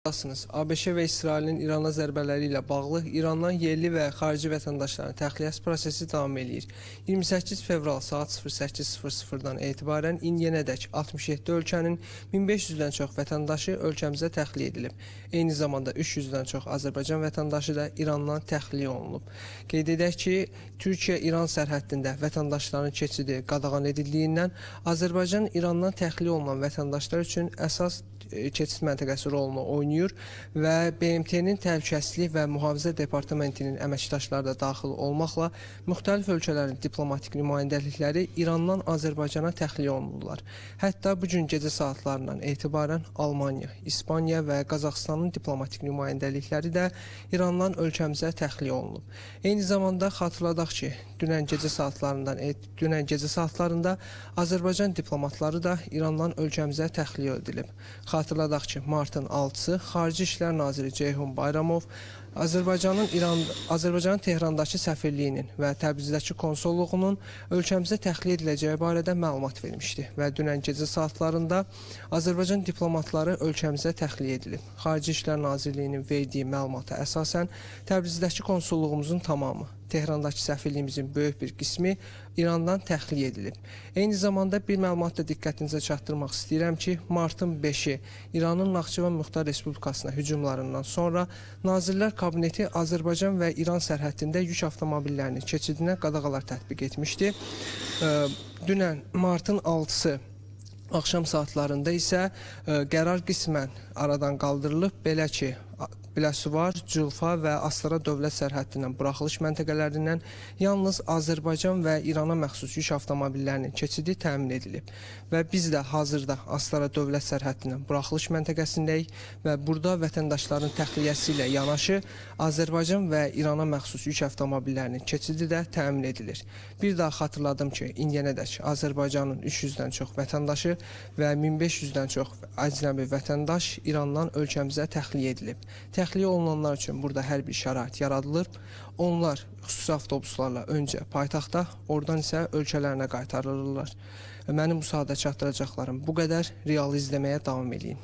ABŞ və İsrailin İrana zərbələri ilə bağlı İrandan yerli və xarici vətəndaşların təxliyəsi prosesi davam edir. 28 fevral saat 08:00-dan etibarən indiyənədək 67 ölkənin 1500-dən çox vətəndaşı ölkəmizə təxliyə edilib. Eyni zamanda 300-dən çox Azərbaycan vətəndaşı da İrandan təxliyə olunub. Qeyd edək ki, Türkiyə-İran sərhəddində vətəndaşların keçidi qadağan edildiyindən Azərbaycan İrandan təxliyə olunan vətəndaşlar üçün əsas keçid məntəqəsi rolunu oynayır və BMT-nin Təhlükəsizlik və Mühafizə Departamentinin əməkdaşları da daxil olmaqla müxtəlif ölkələrin diplomatik nümayəndəlikləri İrandan Azərbaycana təxliyə olunurlar. Hətta bu gün gecə saatlarından etibarən Almaniya, İspaniya və Qazaxıstanın diplomatik nümayəndəlikləri də İrandan ölkəmizə təxliyə olunub. Eyni zamanda xatırladaq ki, dünən gecə saatlarında Azərbaycan diplomatları da İrandan ölkəmizə təxliyə edilib. Xatırladaq ki, martın 6-sı Xarici İşlər Naziri Ceyhun Bayramov Azərbaycanın Tehrandakı səfirliyinin və Təbrizdəki konsolluğunun ölkəmizə təxliyə ediləcəyi barədə məlumat vermişdi və dünən gecə saatlarında Azərbaycan diplomatları ölkəmizə təxliyə edilib. Xarici İşlər Nazirliyinin verdiyi məlumata əsasən Təbrizdəki konsolluğumuzun tamamı, Tehrandakı səfirliyimizin böyük bir qismi İrandan təxliyə edilib. Eyni zamanda bir məlumat da diqqətinizə çatdırmaq istəyirəm ki, martın 5-i İranın Naxçıvan Muxtar Respublikasına hücumlarından sonra Nazirlər Kabineti Azərbaycan və İran sərhəddində yük avtomobillərinin keçidinə qadağalar tətbiq etmişdi. Dünən martın 6-sı axşam saatlarında isə qərar qismən aradan qaldırılıb, belə ki, Biləsuvar, Culfa və Astara dövlət sərhəddindən buraxılış məntəqələrindən yalnız Azərbaycan və İrana məxsus yük avtomobillərinin keçidi təmin edilib. Və biz də hazırda Astara dövlət sərhəddindən buraxılış məntəqəsindəyik və burada vətəndaşların təxliyəsi ilə yanaşı Azərbaycan və İrana məxsus yük avtomobillərinin keçidi də təmin edilir. Bir daha xatırladım ki, indiyənədək Azərbaycanın 300-dən çox vətəndaşı və 1500-dən çox əcnəbi vətəndaş İrandan ölkəmizə təxliyə edilib. Təxliyə olunanlar üçün burada hər bir şərait yaradılır. Onlar xüsusi avtobuslarla öncə paytaxta, oradan isə ölkələrinə qaytarılırlar. Mənim bu sahədə çatdıracaqlarım bu qədər. Real izləməyə davam edin.